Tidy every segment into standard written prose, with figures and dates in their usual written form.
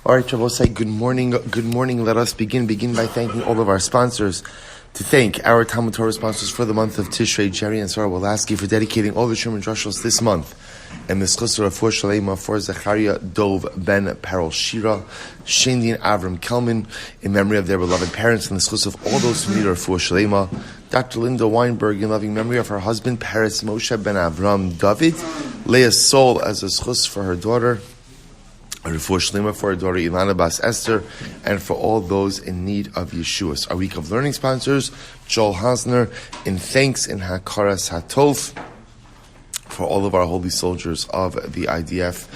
All right, Shabbos, say good morning. Good morning. Let us begin by thanking all of our sponsors. To thank our TALMUD Torah sponsors for the month of Tishrei, Jerry and Sora Wolasky, for dedicating all the Sherman Drushos this month. And the zechus refuah sheleimah for Zecharya Dov ben Perel Shira, Shaindy and Avraham Kelman, in memory of their beloved parents, and the zechus of all those who need refuah sheleimah. Dr. Linda Weinberg, in loving memory of her husband, Paris Moshe ben Avraham David. Leah Sol as a zechus for her daughter. A refuah sheleimah for her daughter Ilana bas Esther, and for all those in need of yeshuos. Our week of learning sponsors, Joel Hosner, in thanks in Hakaras Hatov, for all of our holy soldiers of the IDF.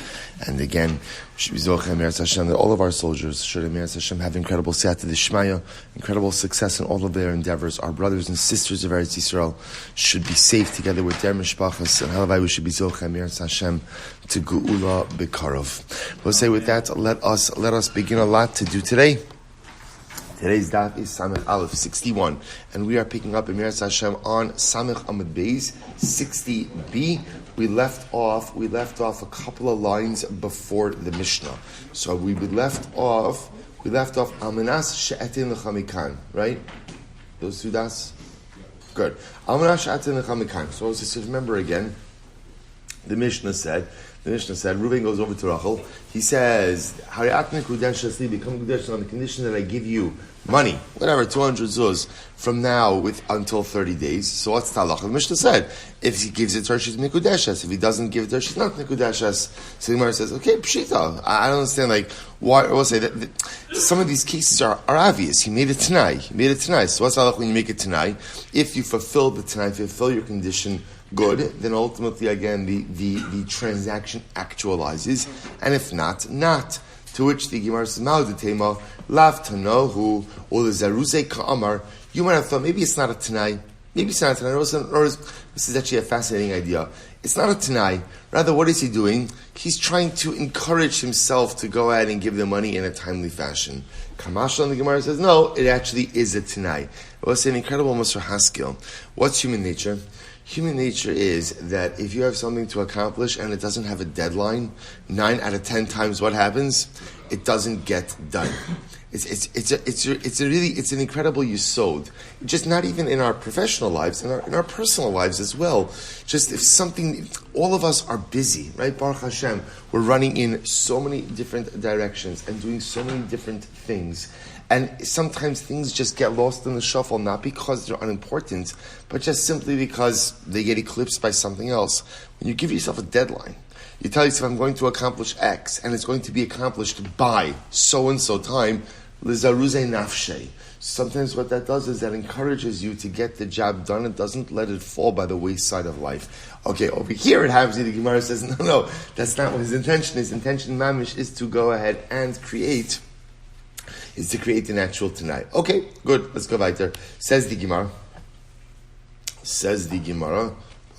And again, that all of our soldiers should have incredible siyata d'shmaya, incredible success in all of their endeavors. Our brothers and sisters of Eretz Yisrael should be safe together with their mishpachas, and halavai we should be zochem Eretz Hashem to geula b'karov. We'll say with that, let us begin. A lot to do today. Today's daf is Samech Aleph 61, and we are picking up in Eretz Hashem on Samech Amud Beis 60b. We left off a couple of lines before the Mishnah. So we left off Almanas she'etin l'chamikan, right? Those two das? Good. Almanas she'etin l'chamikan. So let's just remember again, the Mishnah said, Reuven goes over to Rachel. He says, become Kudesh on the condition that I give you money, whatever, 200 zuz, from now until 30 days. So what's the halacha? The Mishnah said, if he gives it to her, she's Mikudeshes. If he doesn't give it to her, she's not Mikudeshes. So the Gemara says, okay, Pshita. I don't understand, why, I will say that some of these cases are obvious. He made it tonight. So what's the halacha when you make it tonight? If you fulfill the tonight, if you fulfill your condition, good, then ultimately, again, the transaction actualizes, and if not. To which the Gemara says, Ma'odetema, lav tanohu, or the zaruzei ka'amar, you might have thought, maybe it's not a tanai, or this is actually a fascinating idea. It's not a tanai. Rather, what is he doing? He's trying to encourage himself to go ahead and give the money in a timely fashion. Kamasha on the Gemara says, no, it actually is a tanai. It was an incredible Musar Haskell. What's human nature? Human nature is that if you have something to accomplish and it doesn't have a deadline, 9 out of 10 times what happens? It doesn't get done. It's an incredible yesod. Just not even in our professional lives, in our personal lives as well. Just if something, all of us are busy, right? Baruch Hashem, we're running in so many different directions and doing so many different things. And sometimes things just get lost in the shuffle, not because they're unimportant, but just simply because they get eclipsed by something else. When you give yourself a deadline, you tell yourself, I'm going to accomplish X, and it's going to be accomplished by so-and-so time, l'zaruze nafshe. Sometimes what that does is that encourages you to get the job done and doesn't let it fall by the wayside of life. Okay, over here it happens, the Gemara says, no, that's not what his intention is. His intention, mamish, is to go ahead and create the natural tonight. Okay, good. Let's go weiter. Says the Gemara.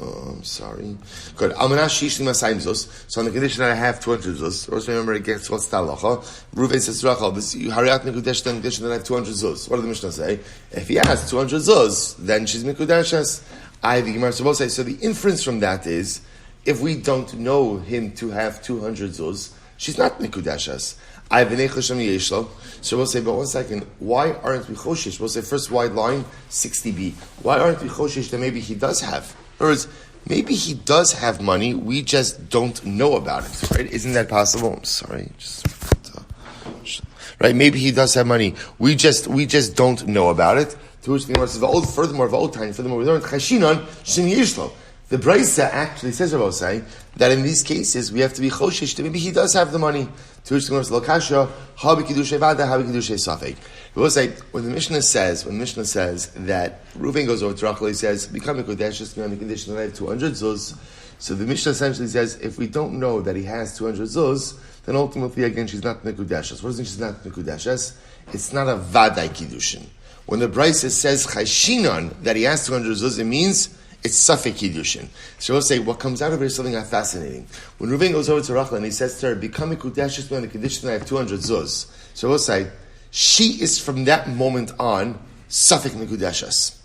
Oh, I'm sorry. Good. So on the condition that I have 200 zuz, also remember again, what's the halacha? Reuven says to Rachel, Hariat Mikudesh, the condition that I have 200 zuz. What did the Mishnah say? If he has 200 zuz, then she's Mikudeshes. The Gemara so the inference from that is, if we don't know him to have 200 zuz, she's not Mikudeshes. So we'll say, but 1 second, why aren't we choshish? We'll say, first wide line, 60b. Why aren't we choshish that maybe he does have? In other words, maybe he does have money, we just don't know about it, right? Isn't that possible? I'm sorry. Right? Maybe he does have money. We just don't know about it. To which the Gemara says, furthermore, we learned chashinan shin yishlo. The Brisa actually says, that in these cases we have to be choshish that maybe he does have the money. To which the Gemara says, lokasha habi kiddushay vada habi kiddushay safek. We will say when the Mishnah says that Reuven goes over to Rachel, he says, become a kodesh just on the condition that I have 200 zuz. So the Mishnah essentially says, if we don't know that he has 200 zuz, then ultimately again she's not mekudeshes. What does it mean she's not mekudeshes? It's not a vadai kiddushin. When the Brisa says chashinan that he has 200 zuz, it means it's Safek Kiddushin. So we'll say, what comes out of it is something fascinating. When Reuven goes over to Rachel and he says to her, become a Kudeshes on the condition that I have 200 zuz. So we'll say, she is from that moment on Safek Mikudeshes.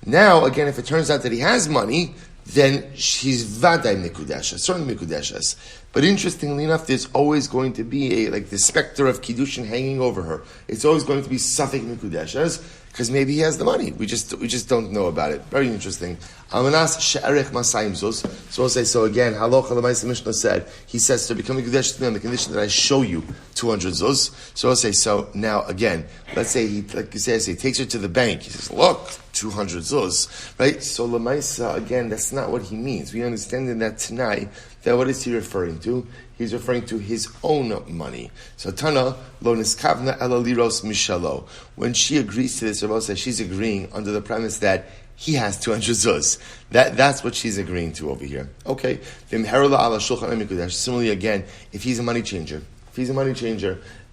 Now, again, if it turns out that he has money, then she's Vaday Mikudeshes, certainly Mikudeshes. But interestingly enough, there's always going to be the specter of Kiddushin hanging over her. It's always going to be Safek Mikudeshes, because maybe he has the money. We just don't know about it. Very interesting. Amanas she'erech masayim zuz. So we'll say, so again, halacha l'maisa Mishnah said, he says to become Mikudesh to me on the condition that I show you 200 zuz. So we'll say, so now again, let's say he takes her to the bank. He says, look, 200 zuz, right? So l'maisa, again, that's not what he means. We understand in that tonight that what is he referring to? He's referring to his own money. So Tana, lo niskavna ela liros mishalo. When she agrees to this, Rabbi says she's agreeing under the premise that he has 200 zuz. That's what she's agreeing to over here. Okay. Similarly, again, if he's a money changer,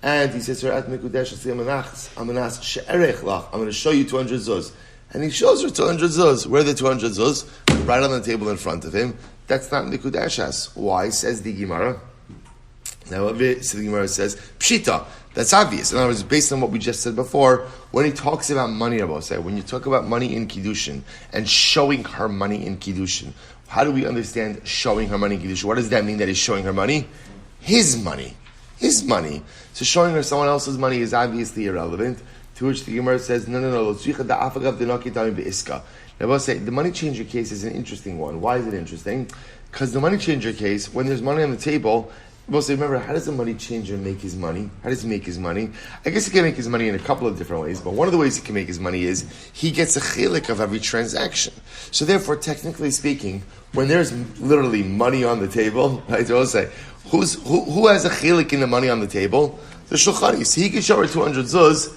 and he says to her, I'm going to show you 200 zuz. And he shows her 200 zuz. Where are the 200 zuz? Right on the table in front of him. That's not Mikudeshas. Why? Says the Gemara. Now, the Gemara says, Pshita. That's obvious. In other words, based on what we just said before, when he talks about money, when you talk about money in Kiddushin and showing her money in Kiddushin, how do we understand showing her money in Kiddushin? What does that mean that he's showing her money? His money. His money. So showing her someone else's money is obviously irrelevant. To which the Gemara says, no. Now, I'll say, the money changer case is an interesting one. Why is it interesting? Because the money changer case, when there's money on the table, we'll say, remember, how does the money changer make his money? How does he make his money? I guess he can make his money in a couple of different ways, but one of the ways he can make his money is he gets a chilik of every transaction. So therefore, technically speaking, when there's literally money on the table, right, so I'll say, who has a chilik in the money on the table? The shulchani. So he can show her 200 zuz.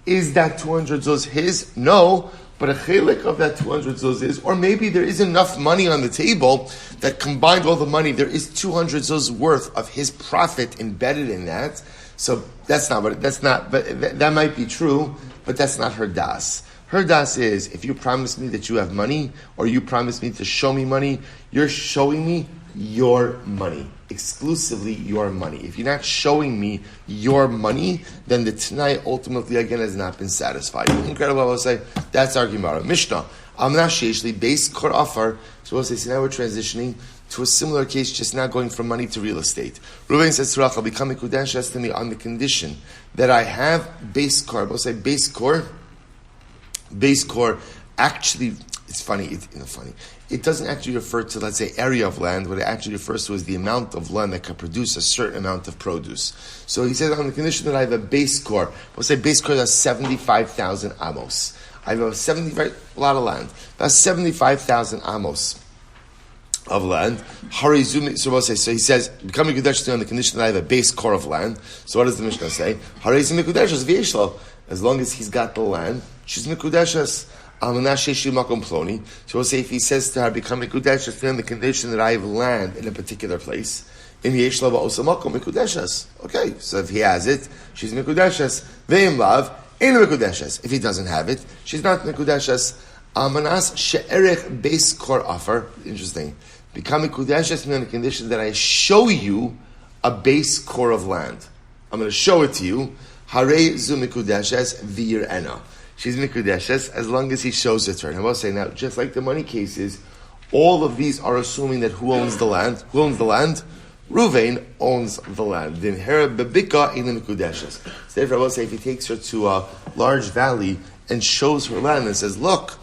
Is that 200 zuz his? No. But a chelik of that 200 zuz is, or maybe there is enough money on the table that combined all the money, there is 200 zuz worth of his profit embedded in that. So but that might be true, but that's not her das. Her das is, if you promise me that you have money, or you promise me to show me money, you're showing me your money. Exclusively your money. If you're not showing me your money, then the Tanai ultimately again has not been satisfied. Incredible, I will say. That's our Gemara. Mishnah. Amna sheishli base kor afar. So we'll say, so now we're transitioning to a similar case, just now going from money to real estate. Reuven says, Tzurach, I'll become mikudesh to me on the condition that I have base kor. We'll say base kor. Base kor actually, it's funny. It doesn't actually refer to, let's say, area of land. What it actually refers to is the amount of land that can produce a certain amount of produce. So he says, on the condition that I have a base core, we'll say base core has 75,000 amos. I have a lot of land. That's 75,000 amos of land. So he says, becoming Mikudesh on the condition that I have a base core of land. So what does the Mishnah say? As long as he's got the land, she's Mikudeshes. So we'll say if he says to her, become Mikudesh on the condition that I have land in a particular place. Okay, so if he has it, she's Mikudeshes. Ve'im lav, ain't Mikudeshes. If he doesn't have it, she's not Mikudeshes. Amanas she'erech base kor offer. Interesting. Become Mikudeshes on the condition that I show you a base core of land. I'm going to show it to you. Harei zu Mikudeshes v'yir'ena. She's Mikudeshes as long as he shows it to her. And I will say now, just like the money cases, all of these are assuming that who owns the land? Who owns the land? Ruvain owns the land. Then her bebika in the Mikudeshes. So therefore I will say if he takes her to a large valley and shows her land and says, look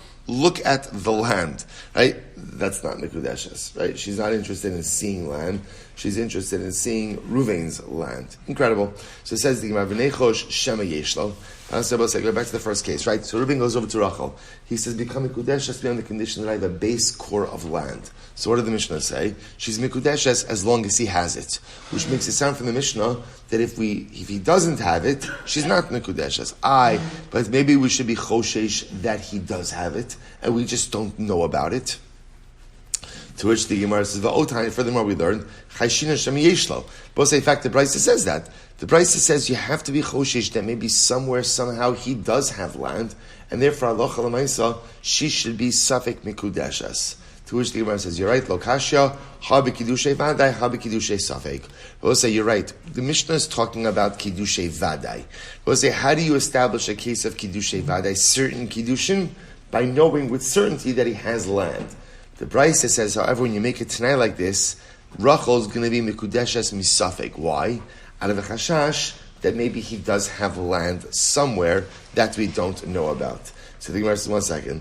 at the land, right? That's not Mikudeshes, right? She's not interested in seeing land. She's interested in seeing Ruvain's land. Incredible. So it says the Gemara, V'neichosh shema yeshlo. Go back to the first case, right? So Reuben goes over to Rachel. He says, become Mikudeshes on the condition that I have a base core of land. So what did the Mishnah say? She's Mikudeshes as long as he has it. Which makes it sound from the Mishnah that if he doesn't have it, she's not Mikudeshes. But maybe we should be Choshesh that he does have it, and we just don't know about it. To which the Gemara says, furthermore we learned, Both say, in fact, the Brisa says that. The Brisa says you have to be choshesh that maybe somewhere, somehow, he does have land, and therefore, Allah Chalamaisa, she should be Safek Mikudeshes. To which the Gemara says, you're right, Lokashya, ha b'kiddushay vaday, ha b'kiddushay Safek. We'll say, you're right. The Mishnah is talking about Kiddushay vaday. We'll say, how do you establish a case of Kiddushay vaday, certain Kiddushin? By knowing with certainty that he has land. The Brisa says, however, when you make it tonight like this, Rachel is going to be mikudeshes misafek. Why? Out of a chashash that maybe he does have land somewhere that we don't know about. So the Gemara says, 1 second.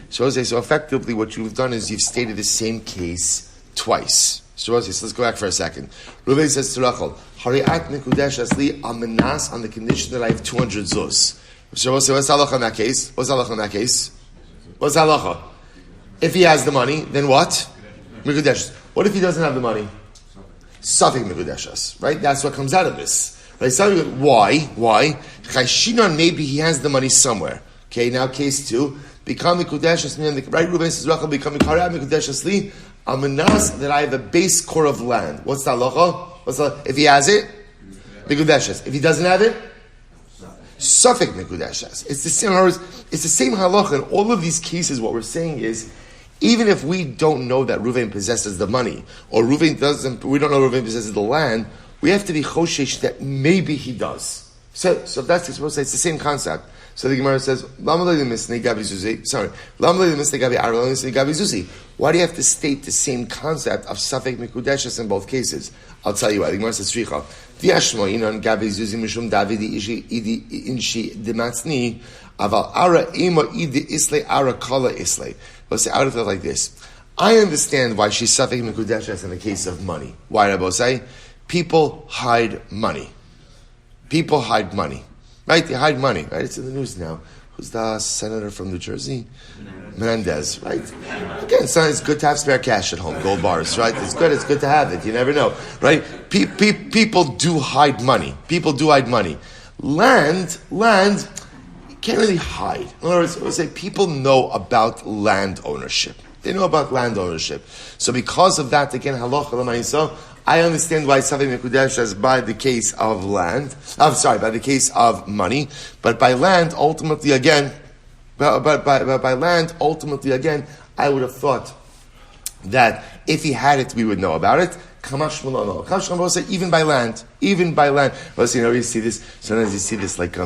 So effectively what you've done is you've stated the same case twice. So let's go back for a second. Reuven says to Rachel, Hariat mikudeshes li amenas on the condition that I have 200 zuz. So what's halacha in that case? What's halacha? If he has the money, then what? Mikudeshes. What if he doesn't have the money? Safek mikudeshes. Right? That's what comes out of this. Right? Why? Chayshinon, maybe he has the money somewhere. Okay, now case 2. Become mikudeshes. Right? Reuven says, Rachel, become mikudeshes li amenas that I have a base core of land. What's the halacha? If he has it, mikudeshes. If he doesn't have it, Safek mikudeshes. It's the same halacha in all of these cases. What we're saying is, even if we don't know that Reuven possesses the money, or we don't know Reuven possesses the land, we have to be choshesh that maybe he does. So if that's the supposed to say, it's the same concept. So the Gemara says, why do you have to state the same concept of Safek mikudeshes in both cases? I'll tell you why. The Gemara says, Shricha. Let's say, I would have thought like this. I understand why she's Safek mikudeshes in the case of money. Why, Rabbi say? People hide money. Right? They hide money, right? It's in the news now. Who's the senator from New Jersey? Menendez, right? Again, it's good to have spare cash at home, gold bars, right? It's good to have it. You never know, right? People do hide money. Land, you can't really hide. In other words, I would say people know about land ownership. They know about land ownership. So because of that, again, halacha l'ma'isa, I understand why Safek mikudeshes by the case of land. By the case of money, but by land, ultimately again, I would have thought that if he had it, we would know about it. Kamash malano. Kamash malano say even by land. Well, you see this. Sometimes you see this like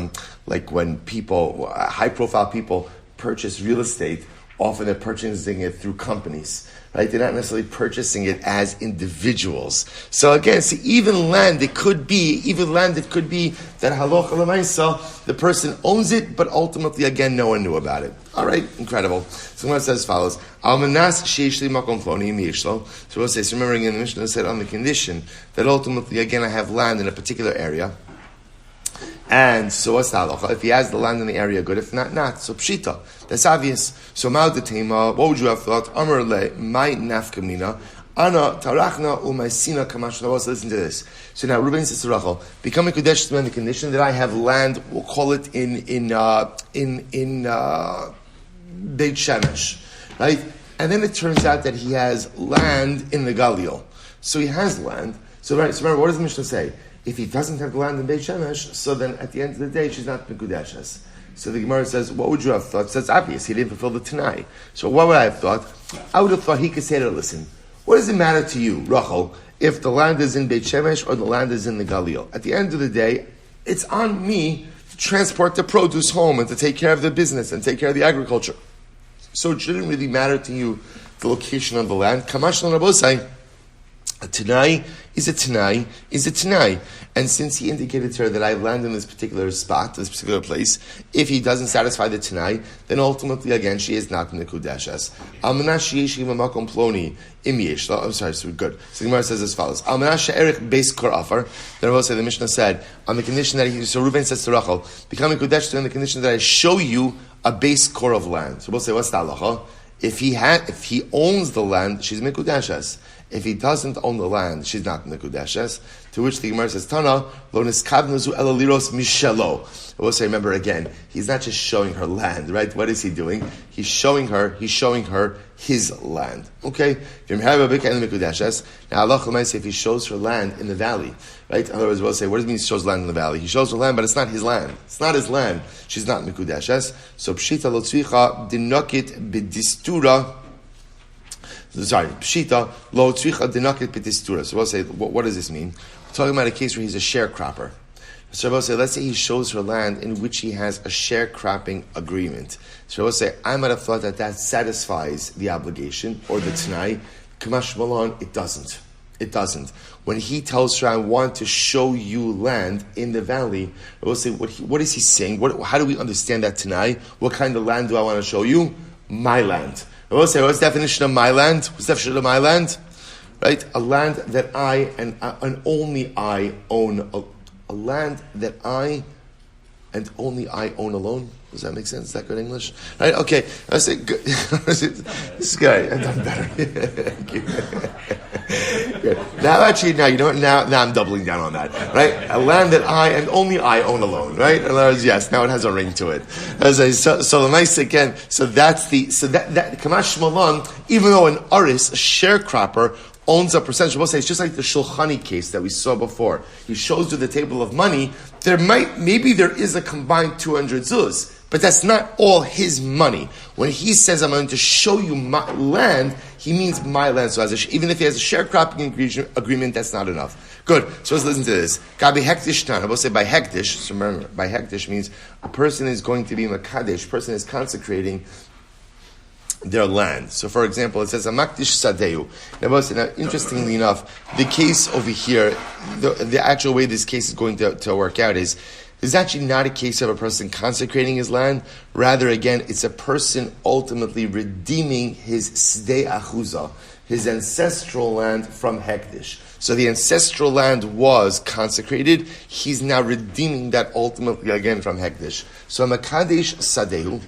when people, high-profile people, purchase real estate. Often they're purchasing it through companies, right? They're not necessarily purchasing it as individuals. So again, see, even land, it could be that halacha l'maisa, the person owns it, but ultimately, again, no one knew about it. All right, incredible. So what it says as follows: Almanas sheishli makom ploni miyishlo. So we'll say, so remembering in the Mishnah, it said on the condition that ultimately, again, I have land in a particular area. And so what's the halacha? If he has the land in the area, good. If not. So pshita. That's obvious. So ma'odetema, what would you have thought? Amar le, my nafkamina, ana tarachna u'maisina kamashna. Listen to this. So now Reuven says to Rachel, become mikudeshes in the condition that I have land, we'll call it in Beit Shemesh. Right? And then it turns out that he has land in the Galil. So he has land. So remember, what does the Mishnah say? If he doesn't have the land in Beit Shemesh, so then at the end of the day, she's not mikudeshes. So the Gemara says, what would you have thought? So it's obvious, he didn't fulfill the Tanai. So what would I have thought? I would have thought he could say to her, listen, what does it matter to you, Rachel, if the land is in Beit Shemesh or the land is in the Galil? At the end of the day, it's on me to transport the produce home and to take care of the business and take care of the agriculture. So it shouldn't really matter to you the location of the land. Kamash l'nabosai. A Tanai is a Tanai. And since he indicated to her that I have land in this particular spot, this particular place, if he doesn't satisfy the Tanai, then ultimately, again, she is not mikudeshes. I'm sorry, so good. So the Gemara says as follows. Then I will say the Mishnah said, on the condition that so Reuven says to Rachel, become mikudeshes on the condition that I show you a base core of land. So we'll say, what's the halacha? If he owns the land, she's mikudeshes. If he doesn't own the land, she's not mikudeshes. To which the Gemara says, Tana, lo niskavnuzu ela liros mishelo. I will say, remember again, he's not just showing her land, right? What is he doing? He's showing her his land. Okay? Now, Allah if he shows her land in the valley, right? In other words, we'll say, what does it mean he shows land in the valley? He shows her land, but it's not his land. It's not his land. She's not mikudeshes. So, pshita lo tzvicha dinokit b'distura. Sorry, pshita lo tzvicha dinokit b'distura. So we'll say, what does this mean? We're talking about a case where he's a sharecropper. So Rabbi say, let's say he shows her land in which he has a sharecropping agreement. So Rabbi say, I might have thought that satisfies the obligation or the t'nai. Kamash Malon, it doesn't. It doesn't. When he tells her, I want to show you land in the valley, I will say, what is he saying? How do we understand that tonight? What kind of land do I want to show you? My land. I will say, what's the definition of my land? What's the definition of my land? Right? A land that I and only I own. A land that I and only I own alone. Does that make sense? Is that good English? Right? Okay. I say good. This guy, I've done better. Thank you. Good. Now you know what? Now I'm doubling down on that. Right? A land that I and only I own alone. Right? In other words, yes. Now it has a ring to it. So the nice again. So that Kamash Malon. Even though an aris, a sharecropper, owns a percentage. We'll say it's just like the Shulchani case that we saw before. He shows you the table of money. Maybe there is a combined 200 zuz, but that's not all his money. When he says, I'm going to show you my land, he means my land. So even if he has a sharecropping agreement, that's not enough. Good. So let's listen to this. Gabi hektish tan. I will say by hektish. So remember, by hektish means a person is going to be makadesh. A person is consecrating their land. So, for example, it says "Amakdish Sadeu." Now, interestingly enough, the case over here, the actual way this case is going to work out is actually not a case of a person consecrating his land. Rather, again, it's a person ultimately redeeming his Sdei Achuza, his ancestral land from Hekdish. So the ancestral land was consecrated. He's now redeeming that ultimately again from Hekdish. So Makadesh Sadeu.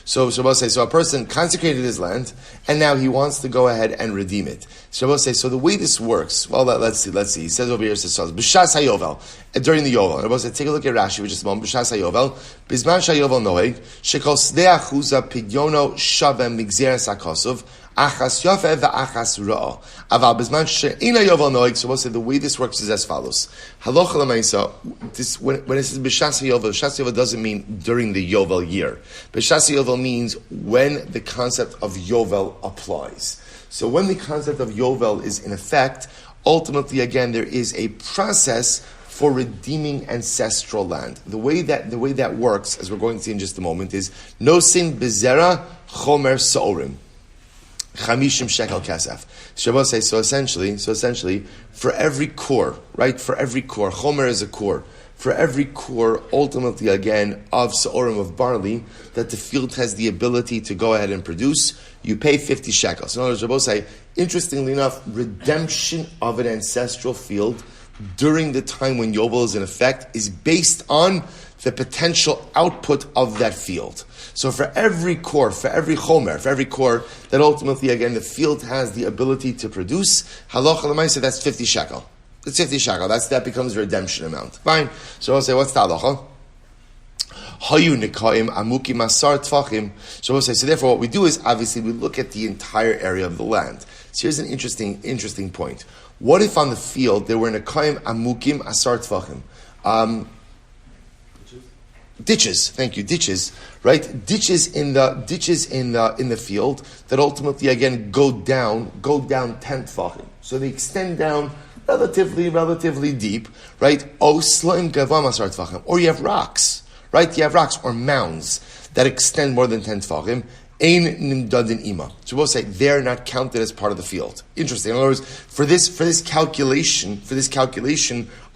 So Shabbos says, so a person consecrated his land, and now he wants to go ahead and redeem it. Shabbos says, so the way this works, well, let's see. He says over here, B'shas hayovel, during the yovel. Shabbos says, take a look at Rashi, which is B'shas hayovel, Bizman shayovel noeg, shekol sdei achuza pidyono shavem migzeres hakosov, achas yofeh v'achas ra'ah. Aval bizman she'ina yovel noeg. So we'll say the way this works is as follows. Halacha l'maisa. This when it says b'shas yovel doesn't mean during the yovel year. B'shas yovel means when the concept of yovel applies. So when the concept of yovel is in effect, ultimately again there is a process for redeeming ancestral land. The way that works, as we're going to see in just a moment, is no sin bezera chomer saorim. Chamishim shekel kesef. Shabbos says, so essentially, for every core, right? For every core, chomer is a core. For every core, ultimately again, of saorim, of barley, that the field has the ability to go ahead and produce, you pay 50 shekels. In other words, Shabbos say, interestingly enough, redemption of an ancestral field during the time when Yovel is in effect is based on the potential output of that field. So for every core, for every chomer, for every core, that ultimately, again, the field has the ability to produce, halacha l'maisa, that's 50 shekel. It's 50 shekel. That becomes the redemption amount. Fine. So I'll say, what's the halacha? Hayu nikaim amuki masar tfachim. So we'll say, so therefore what we do is, obviously, we look at the entire area of the land. So here's an interesting point. What if on the field there were nikaim amukim asar tfachim? Ditches, thank you, ditches, right? Ditches in the field that ultimately again go down 10 tefachim. So they extend down relatively deep, right? O slaim gavam asar tefachim. Or you have rocks, right? You have rocks or mounds that extend more than 10 tefachim. Ein nimdadin ima. So we'll say they're not counted as part of the field. Interesting. In other words, for this calculation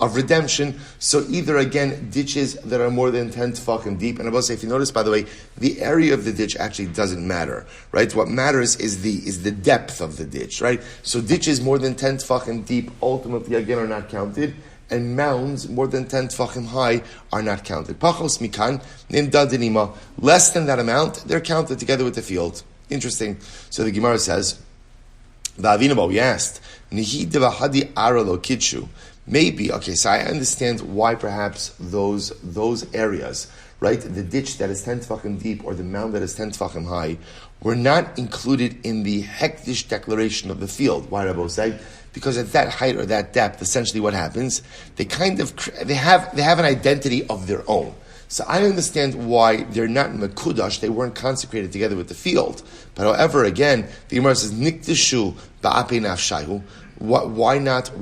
of redemption, so either again ditches that are more than 10 tefachim deep, and I will say, if you notice, by the way, the area of the ditch actually doesn't matter, right? What matters is the depth of the ditch, right? So ditches more than 10 tefachim deep ultimately again are not counted. And mounds more than 10 tefachim high are not counted. Pachos mikan nimdadinima. Less than that amount, they're counted together with the field. Interesting. So the Gemara says, "Va'avinaba." We asked, "Nihi devahadi ara lo kidshu." Maybe, okay. So I understand why perhaps those areas, right, the ditch that is 10 tefachim deep or the mound that is 10 tefachim high, were not included in the hektish declaration of the field. Why, Rabbi say? Because at that height or that depth, essentially what happens, they have an identity of their own. So I understand why they're not mekudash, they weren't consecrated together with the field. But however, again, the Gemara says, Nikdeshu ba'apei nafshayu. Why not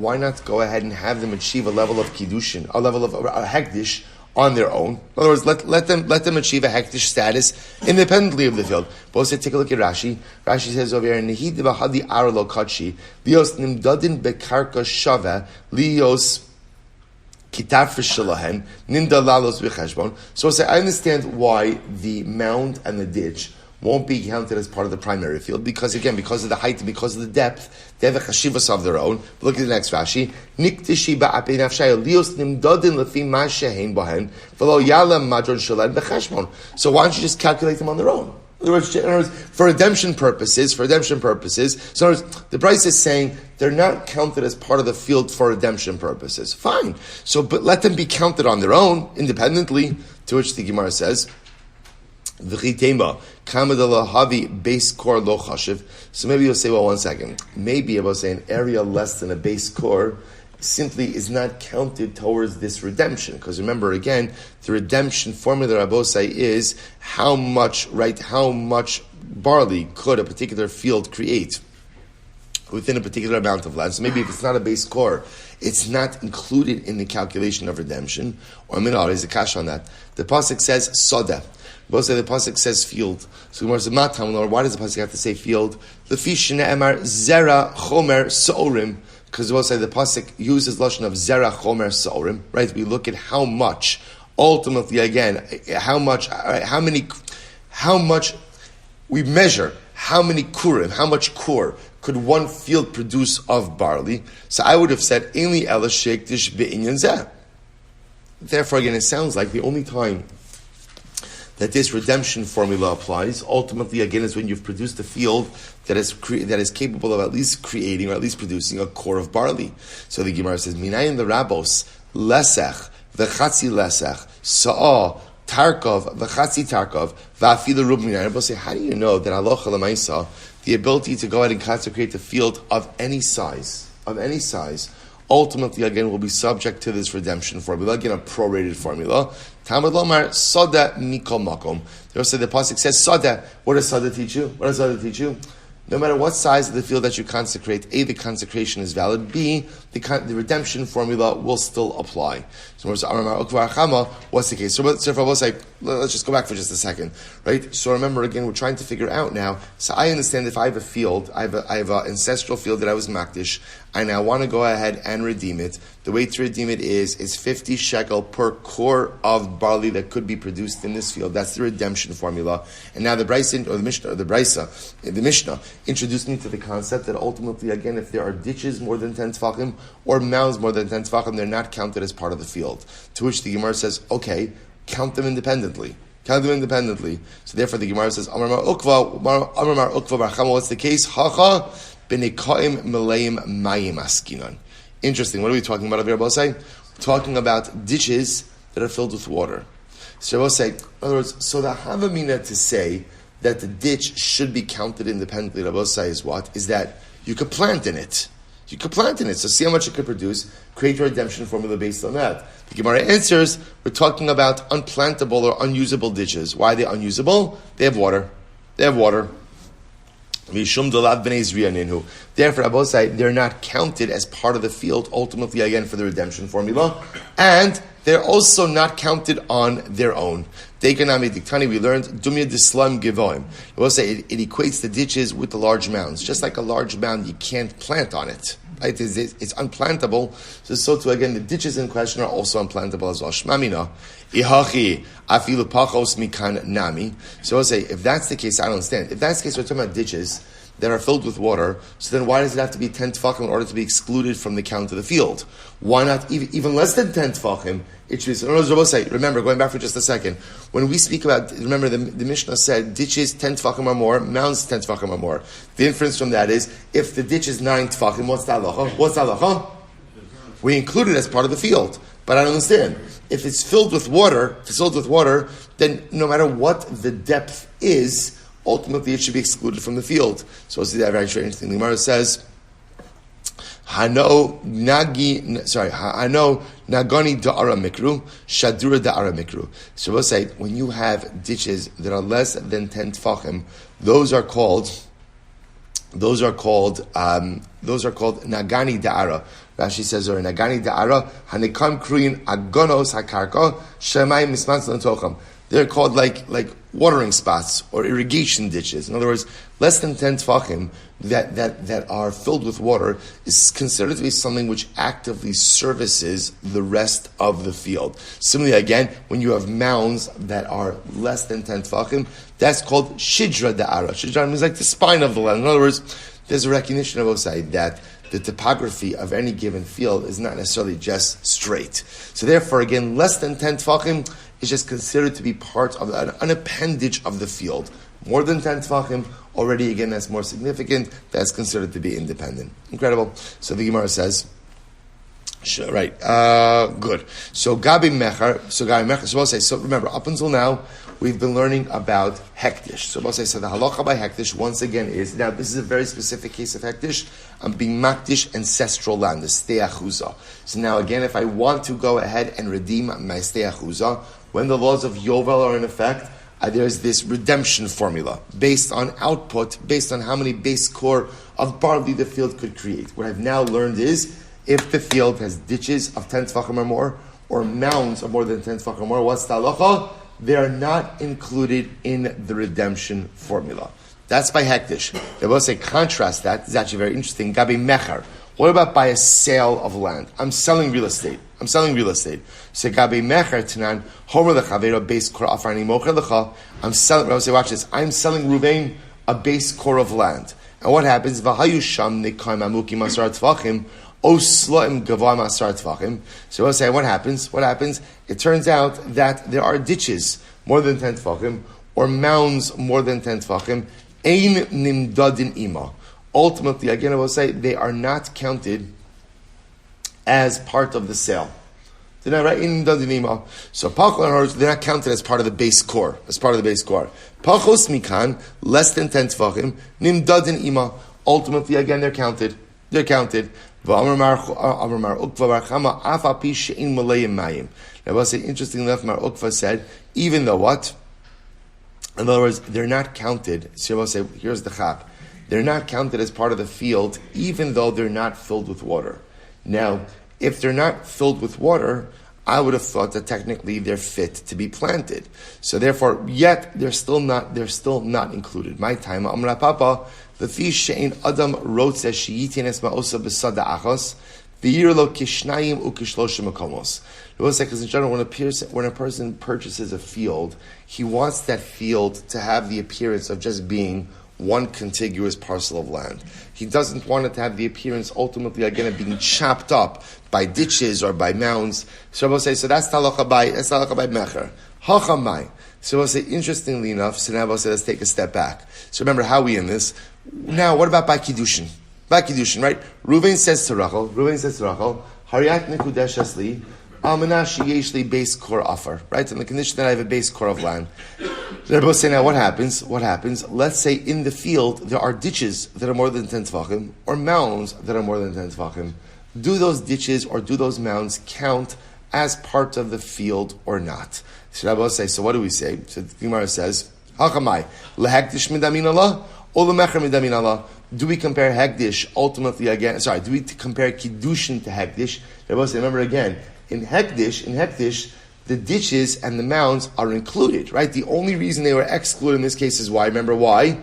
go ahead and have them achieve a level of Kiddushin, a level of a hektish on their own? In other words, let them achieve a hektish status independently of the field. But also take a look at Rashi. Rashi says over here, Nehid b'hadi ar lo kachi, lios nimdadin bekarka shava, lios kitar f'shalahen, nimda lalos b'cheshbon. So I understand why the mound and the ditch won't be counted as part of the primary field, because of the height and because of the depth, they have a chashivas of their own. But look at the next Rashi. Niktishi ba'apei nafshay lios nimdadin lefi ma shehein bahen v'lo yalam madron shelen b'cheshbon. So why don't you just calculate them on their own? In other words, for redemption purposes, so in other words, the Bryce is saying they're not counted as part of the field for redemption purposes. Fine. So, but let them be counted on their own, independently, to which the Gemara says, V'chitema, kamadala havi base core lo chashiv. So maybe you'll say, well, one second. Maybe I will say an area less than a base core simply is not counted towards this redemption. Because remember, again, the redemption formula, Rabosai, is how much barley could a particular field create within a particular amount of land. So maybe if it's not a base core, it's not included in the calculation of redemption. Or minar is a kash on that. The pasuk says soda. Both say the pasuk says field. So Gemara says, "Matam, why does the pasuk have to say field?" Lefish ne'emar zera chomer so'orim, because both say the pasuk uses lashon of zera chomer so'orim. Right? We look at how much, ultimately, again, how much we measure. How many kurim, how much kur could one field produce of barley? So I would have said, "Ainli ela sheikdish be'inyan zeh." Therefore, again, it sounds like the only time that this redemption formula applies, ultimately, again, is when you've produced a field that is capable of at least creating or at least producing a core of barley. So the Gemara says, "Minayin the rabos lesech v'chatzi lesech sa'ah tarkov v'chatzi tarkov v'afilu rub minayin." Say, how do you know that halacha l'maisa, the ability to go ahead and consecrate the field of any size, ultimately, again, will be subject to this redemption formula, again, a prorated formula. Talmud Lomar, Soda Mikol Makom. They also say the pasuk says Soda. What does Soda teach you? No matter what size of the field that you consecrate, A, the consecration is valid, B, the redemption formula will still apply. So what's the case? So let's just go back for just a second, right? So remember, again, we're trying to figure out now. So I understand if I have a field, I have an ancestral field that I was makdish, I now want to go ahead and redeem it. The way to redeem it is 50 shekel per core of barley that could be produced in this field. That's the redemption formula. And now the Mishnah introduced me to the concept that ultimately, again, if there are ditches more than 10 tefachim or mounds more than 10 tefachim, they're not counted as part of the field. To which the Gemara says, okay, count them independently. So therefore the Gemara says, Amar Mar Ukva Barchama, what's the case? Hacha b'nekaim meleim mayim askinan. Interesting. What are we talking about over here, Bosai? We're talking about ditches that are filled with water. So Bosai, in other words, so the Havamina to say that the ditch should be counted independently, Bosai, is what? Is that you could plant in it. So see how much it could produce. Create your redemption formula based on that. The Gemara answers, we're talking about unplantable or unusable ditches. Why are they unusable? They have water. Therefore, Abosai, they're not counted as part of the field, ultimately, again, for the redemption formula. And they're also not counted on their own. Dekanami Diktani, we learned, Dumya Dislam Givoim. Abosai, it equates the ditches with the large mounds. Just like a large mound, you can't plant on it. Right? It's unplantable. So too, again, the ditches in question are also unplantable as well. Shmamina, Ihachi, Afilu Pachos Mikan Nami. So I'll say, if that's the case, I don't understand. If that's the case, we're talking about ditches that are filled with water, so then why does it have to be 10 tefachim in order to be excluded from the count of the field? Why not even less than 10 tefachim? It should be, remember, going back for just a second, when we speak about, remember the Mishnah said, ditches 10 tefachim or more, mounds 10 tefachim or more. The inference from that is, if the ditch is 9 tefachim, what's the halacha? We include it as part of the field. But I don't understand. If it's filled with water, then no matter what the depth is, ultimately it should be excluded from the field. So see that very strange thing. The Gemara says, Hano nagani da'ara mikru, shadura da'ara mikru. So we'll say, when you have ditches that are less than 10 tefachim, those are called those are called nagani da'ara. Rashi says, or nagani da'ara, hanikam kruin agonos hakarka, shemayim mismans l'tocham. They're called like watering spots or irrigation ditches. In other words, less than 10 tefachim that are filled with water is considered to be something which actively services the rest of the field. Similarly, again, when you have mounds that are less than 10 tefachim, that's called shidra da'ara. Shidra means like the spine of the land. In other words, there's a recognition of Osai that the topography of any given field is not necessarily just straight. So therefore, again, less than 10 tefachim is just considered to be part of an appendage of the field. More than 10 tefachim, already again that's more significant, that's considered to be independent. Incredible. So the Gemara says, right, good. So Gabi Mecher, so we'll say, so remember, up until now, we've been learning about hektish. So we'll say, so the halacha by hektish, once again, is, now this is a very specific case of hektish, I'm being makdish ancestral land, the stei achuza. So now again, if I want to go ahead and redeem my stei achuza, when the laws of Yovel are in effect, there's this redemption formula based on output, based on how many base core of barley the field could create. What I've now learned is, if the field has ditches of 10 tefachim or more, or mounds of more than 10 tefachim or more, what's the halacha? They are not included in the redemption formula. That's by hektish. They will say, contrast that. This is actually very interesting. Gabi mecher. What about by a sale of land? I'm selling real estate. So Gabi mecher tanan homer lechavera base core afarni mocher lecha. I'm selling. I will say, watch this. I'm selling Ruvain a base core of land. And what happens? V'hayu sham nekaim amuki masar tvachim. So we'll say, what happens? It turns out that there are ditches more than 10 tefachim, or mounds more than 10 tefachim. Ein nimdadin ima. Ultimately, again, I will say, they are not counted as part of the sale. They're not right. So they're not counted as part of the base core. Pachos mikan, less than 10 tefachim, nimdadin ima. Ultimately, again, they're counted. Now, I will say, interestingly enough, Mar Ukva said, even though what? In other words, they're not counted. So I will say, here's the chap. They're not counted as part of the field, even though they're not filled with water. Now, if they're not filled with water, I would have thought that technically they're fit to be planted. So therefore, yet they're still not included. My time, Amra Papa, the fish she'in adam wrote says she'itin es ma'osa b'sada achos, v'yir lo kishnayim ukishloshim makomos. Because in general, when a person purchases a field, he wants that field to have the appearance of just being one contiguous parcel of land. He doesn't want it to have the appearance, ultimately, again, of being chopped up by ditches or by mounds. So we'll say, so that's halacha by mecher. Hachamai. So we'll say, interestingly enough, so now we'll say, let's take a step back. So remember, how are we in this? Now, what about by Kiddushin? By Kiddushin, right? Reuven says to Rachel, Hariyat nekudesh asli, almanashi yeshli base core offer, right? On the condition that I have a base core of land. They're both saying, now what happens? Let's say in the field there are ditches that are more than 10 tefachim, or mounds that are more than 10 tefachim. Do those ditches or do those mounds count as part of the field or not? So Rabbi say, so what do we say? So the Gemara says, Hachamai, lehektish midamin Allah, or lemecher midamin Allah. Do we compare hektish ultimately again? Sorry, do we compare kiddushin to hektish? Rabbi say, remember again, in hektish, the ditches and the mounds are included, right? The only reason they were excluded in this case is why? Remember why?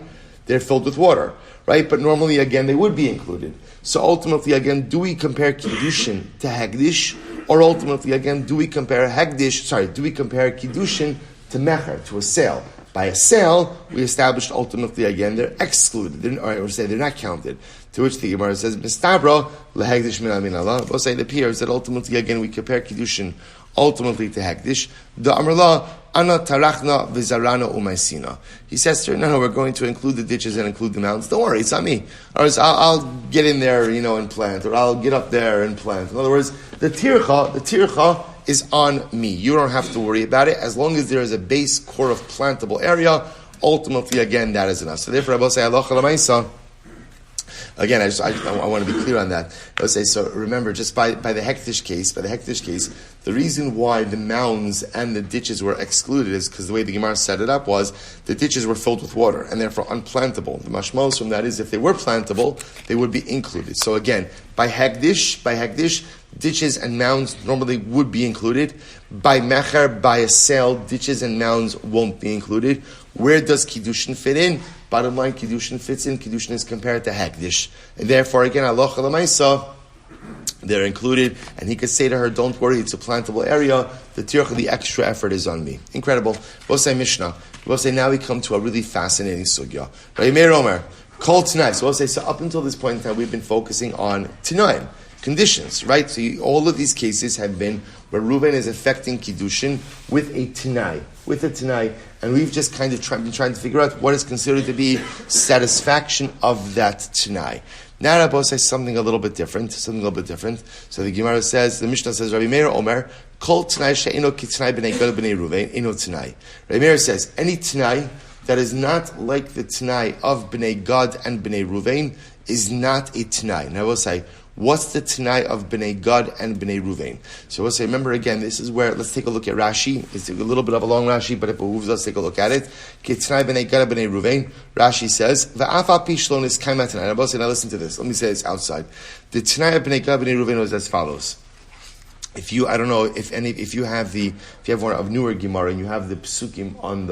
They're filled with water, right? But normally, again, they would be included. So ultimately, again, do we compare kiddushin to hektish? Or ultimately, again, do we compare kiddushin to mecher, to a sale? By a sale, we established ultimately, again, they're excluded. They're not counted. To which the Gemara says, Mistabra, lehektish min amin Allah. We'll say it appears that ultimately, again, we compare kiddushin ultimately to hektish. The Amrullah, Ana tarachna v'zarana umaisina. He says to her, no, we're going to include the ditches and include the mountains. Don't worry, it's on me. Or I'll get in there, and plant, or I'll get up there and plant. In other words, the tircha is on me. You don't have to worry about it. As long as there is a base core of plantable area, ultimately, again, that is enough. So therefore, I will say, halacha l'maisa, Again, I want to be clear on that. I'll say, so remember, just by the hektish case, the reason why the mounds and the ditches were excluded is because the way the Gemara set it up was the ditches were filled with water and therefore unplantable. The mashmos from that is if they were plantable, they would be included. So again, by hektish, ditches and mounds normally would be included. By mecher, by a sale, ditches and mounds won't be included. Where does Kiddushin fit in? Bottom line, Kiddushin fits in. Kiddushin is compared to hektish. And therefore, again, halacha l'maisa, they're included. And he could say to her, don't worry, it's a plantable area. The TORAH, the extra effort is on me. Incredible. We'll say Mishnah. We'll say now we come to a really fascinating sugya. Rabbi Meir Omer, call tonight. So we'll say, so up until this point in time, we've been focusing on tonight. Conditions, right? So all of these cases have been where Reuven is affecting Kiddushin with a Tanai, and we've just kind of been trying to figure out what is considered to be satisfaction of that Tanai. Now Rabbi says something a little bit different. So the Gemara says, the Mishnah says, Rabbi Meir Omer, Kol Tanai she'eno ki Tanai b'nei Gad b'nei Reuven, eno Tanai. Rabbi Meir says, any Tanai that is not like the Tanai of b'nei Gad and b'nei Reuven is not a Tanai. Now we'll say, what's the Tanai of Bnei Gad and Bnei Ruvain? So we'll say, remember again, this is where, let's take a look at Rashi. It's a little bit of a long Rashi, but it behooves us to take a look at it. Tanai Bnei Gad and Bnei Ruvain. Rashi says, V'afal pi shlon is kaimat Tanai. Now listen to this. Let me say this outside. The Tanai of Bnei Gad and Bnei Ruvain was as follows. If you have one of newer Gemara and you have the psukim on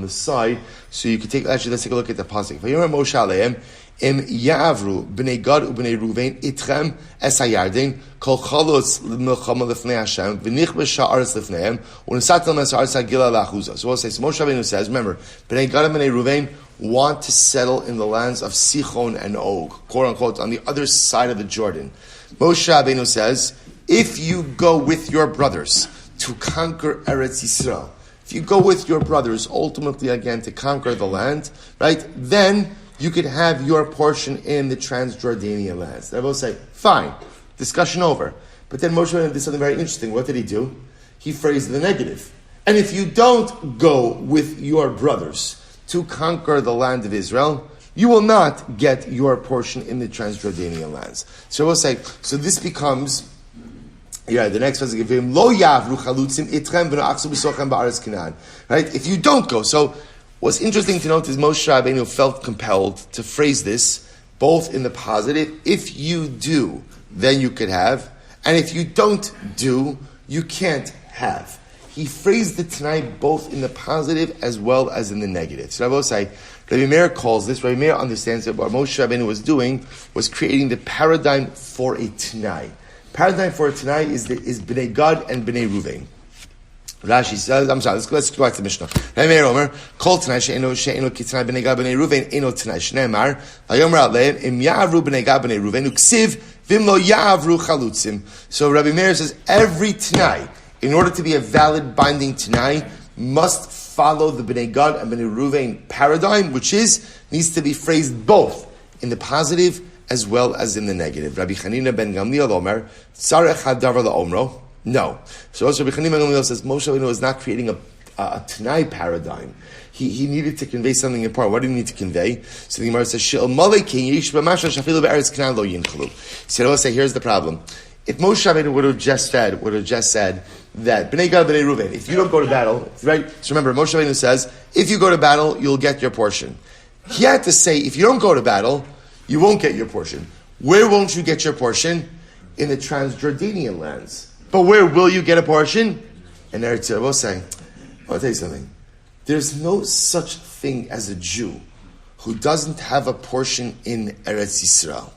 the side, so you could let's take a look at the pasuk. Vayomer Moshe aleim im ya'avru bnei Gad u'bnei Ruvain itchem es hayarden kol chalos l'milchama lefnei Hashem v'nichbe sha'aretz lefneihem u'nesatem es ha'aretz ha'gila la'achuzah. So we'll say, so Moshe Rabbeinu says, remember, bnei Gad and bnei Ruvain want to settle in the lands of Sichon and Og, quote unquote, on the other side of the Jordan. Moshe Rabbeinu says, if you go with your brothers to conquer Eretz Yisrael, if you go with your brothers ultimately again to conquer the land, right, then you could have your portion in the Transjordanian lands. They will say, fine, discussion over. But then Moshe did something very interesting. What did he do? He phrased the negative. And if you don't go with your brothers to conquer the land of Israel, you will not get your portion in the Transjordanian lands. So we'll say, so this becomes... Yeah, the next verse is lo yavru chalutzim itchem v'noachsu b'sochem ba'aretz Canaan. Right? If you don't go, so what's interesting to note is Moshe Rabbeinu felt compelled to phrase this both in the positive. If you do, then you could have, and if you don't do, you can't have. He phrased it tonight both in the positive as well as in the negative. So I will say, Rabbi Meir calls this. Rabbi Meir understands that what Moshe Rabbeinu was doing was creating the paradigm for a Tanai. Paradigm for it tonight is Bnei Gad and Bnei Ruvain. Rashi says, let's go back to Mishnah. Meir Omer, Kol Tanai she'eno ki Tanai Bnei Gad Bnei Ruvain, eno Tanai shneimar, vayomer aleim, im ya'avru Bnei Gad Bnei Ruvain, uksiv, vim lo ya'avru chalutzim. So Rabbi Meir says, every Tanai, in order to be a valid binding Tanai, must follow the Bnei Gad and Bnei Ruvain paradigm, which needs to be phrased both in the positive as well as in the negative. Rabbi Chanina ben Gamliel Omer, Tzarech hadavar la'omro. No. So also Rabbi Chanina ben Gamliel says, Moshe Rabbeinu is not creating a Tanai paradigm. He needed to convey something important. What did he need to convey? So the Gemara says, She'el malei ken yish b'masha shafilu be'eretz Canaan lo yinchlu. He said, I will say, here's the problem. If Moshe Rabbeinu would have just said that Bnei Gad Bnei Ruvain, if you don't go to battle, right? So remember, Moshe Rabbeinu says, if you go to battle, you'll get your portion. He had to say, if you don't go to battle, you won't get your portion. Where won't you get your portion? In the Transjordanian lands. But where will you get a portion? In Eretz Yisrael. We'll say, I'll tell you something. There's no such thing as a Jew who doesn't have a portion in Eretz Yisrael.